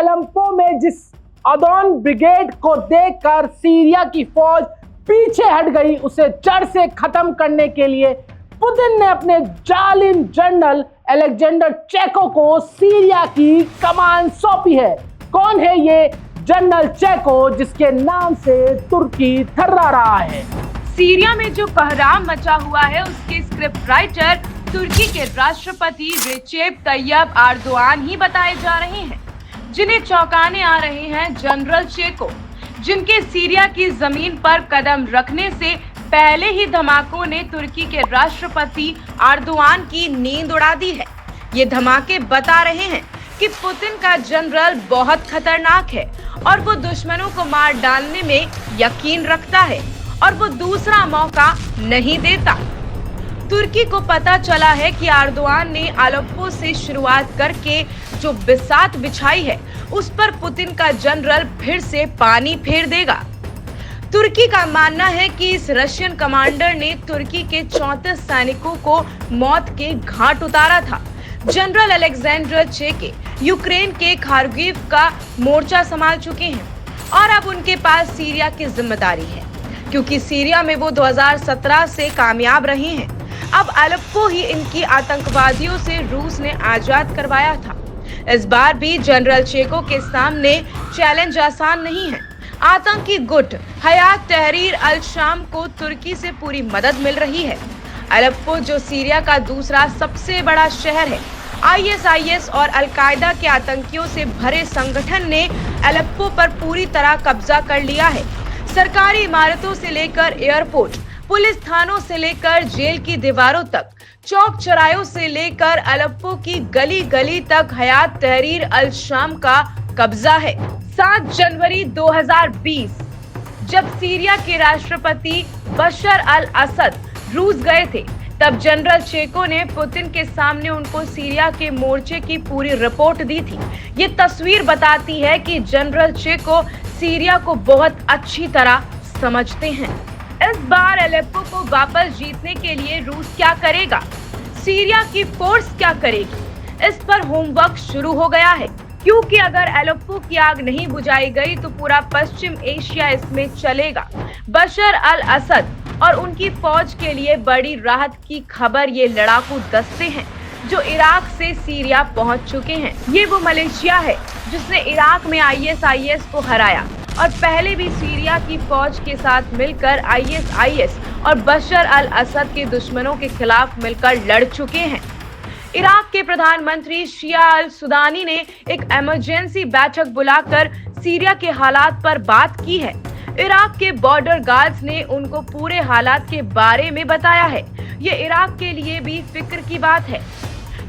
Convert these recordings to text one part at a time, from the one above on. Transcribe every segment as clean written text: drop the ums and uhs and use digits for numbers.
Aleppo में जिस अदोन brigade को देखकर सीरिया की फौज पीछे हट गई, उसे जड़ से खत्म करने के लिए पुतिन ने अपने जालिम जनरल अलेक्जेंडर चेको को सीरिया की कमान सौंपी है। कौन है ये जनरल चेको जिसके नाम से तुर्की थर्रा रहा है? सीरिया में जो कोहराम मचा हुआ है उसके स्क्रिप्ट राइटर तुर्की के राष्ट्रपति रेसेप तैयब एर्दोगान ही बताए जा रहे हैं, जिन्हें चौंकाने आ रहे हैं जनरल चेको, जिनके सीरिया की जमीन पर कदम रखने से पहले ही धमाकों ने तुर्की के राष्ट्रपति एर्दोगान की नींद उड़ा दी है। ये धमाके बता रहे हैं कि पुतिन का जनरल बहुत खतरनाक है और वो दुश्मनों को मार डालने में यकीन रखता है और वो दूसरा मौका नहीं देता। तुर्की को पता चला है कि एर्दोगान ने अलेप्पो से शुरुआत करके जो बिसात बिछाई है उस पर पुतिन का जनरल फिर से पानी फेर देगा। तुर्की का मानना है कि इस रशियन कमांडर ने तुर्की के 34 सैनिकों को मौत के घाट उतारा था। जनरल अलेक्जेंडर चेको यूक्रेन के खार्किव का मोर्चा संभाल चुके हैं और अब उनके पास सीरिया की जिम्मेदारी है, क्योंकि सीरिया में वो 2017 से कामयाब रहे हैं। अब अलेप्पो ही इनकी आतंकवादियों से रूस ने आजाद करवाया था। इस बार भी जनरल चेको के सामने चैलेंज आसान नहीं है। आतंकी गुट हयात तहरीर अल शाम को तुर्की से पूरी मदद मिल रही है। अलेप्पो जो सीरिया का दूसरा सबसे बड़ा शहर है, आईएसआईएस और अल-कायदा के आतंकियों से भरे संगठन ने अलेप्पो पर पूरी तरह कब्जा कर लिया है। सरकारी इमारतों से लेकर एयरपोर्ट, पुलिस थानों से लेकर जेल की दीवारों तक, चौक चौराहों से लेकर अलेप्पो की गली गली तक हयात तहरीर अल शाम का कब्जा है। 7 जनवरी 2020 जब सीरिया के राष्ट्रपति बशर अल असद रूस गए थे, तब जनरल चेको ने पुतिन के सामने उनको सीरिया के मोर्चे की पूरी रिपोर्ट दी थी। ये तस्वीर बताती है कि जनरल चेको सीरिया को बहुत अच्छी तरह समझते हैं। इस बार अलेप्पो को वापस जीतने के लिए रूस क्या करेगा, सीरिया की फोर्स क्या करेगी, इस पर होमवर्क शुरू हो गया है, क्योंकि अगर अलेप्पो की आग नहीं बुझाई गई तो पूरा पश्चिम एशिया इसमें चलेगा। बशर अल असद और उनकी फौज के लिए बड़ी राहत की खबर ये लड़ाकू दस्ते हैं जो इराक से सीरिया पहुंच चुके हैं। ये वो मलेशिया है जिसने इराक में आईएसआईएस को हराया और पहले भी सीरिया की फौज के साथ मिलकर आईएसआईएस और बशर अल असद के दुश्मनों के खिलाफ मिलकर लड़ चुके हैं। इराक के प्रधानमंत्री शिया अल सुदानी ने एक इमरजेंसी बैठक बुलाकर सीरिया के हालात पर बात की है। इराक के बॉर्डर गार्ड्स ने उनको पूरे हालात के बारे में बताया है। ये इराक के लिए भी फिक्र की बात है,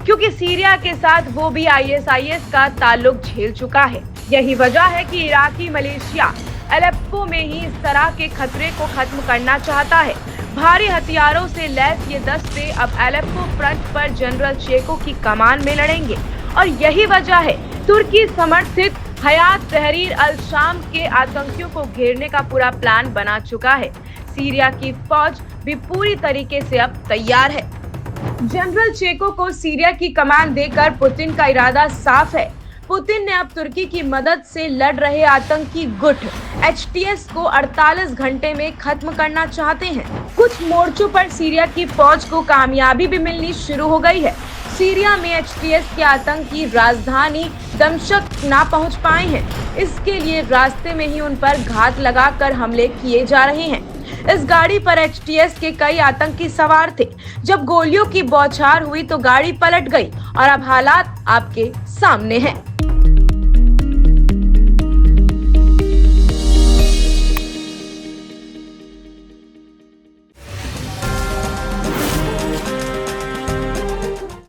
क्योंकि सीरिया के साथ वो भी आईएसआईएस का ताल्लुक झेल चुका है। यही वजह है कि इराकी मलेशिया अलेप्पो में ही इस तरह के खतरे को खत्म करना चाहता है। भारी हथियारों से लैस ये दस्ते अब अलेप्पो फ्रंट पर जनरल चेको की कमान में लड़ेंगे और यही वजह है तुर्की समर्थित हयात तहरीर अल शाम के आतंकियों को घेरने का पूरा प्लान बना चुका है। सीरिया की फौज भी पूरी तरीके से अब तैयार है। जनरल चेको को सीरिया की कमान देकर पुतिन का इरादा साफ है। पुतिन ने अब तुर्की की मदद से लड़ रहे आतंकी गुट एचटीएस को 48 घंटे में खत्म करना चाहते हैं। कुछ मोर्चों पर सीरिया की फौज को कामयाबी भी मिलनी शुरू हो गई है। सीरिया में एचटीएस के आतंकी राजधानी दमश्क ना पहुंच पाए हैं। इसके लिए रास्ते में ही उन पर घात लगाकर हमले किए जा रहे हैं। इस गाड़ी पर एचटीएस के कई आतंकी सवार थे। जब गोलियों की बौछार हुई तो गाड़ी पलट गई और अब हालात आपके सामने हैं।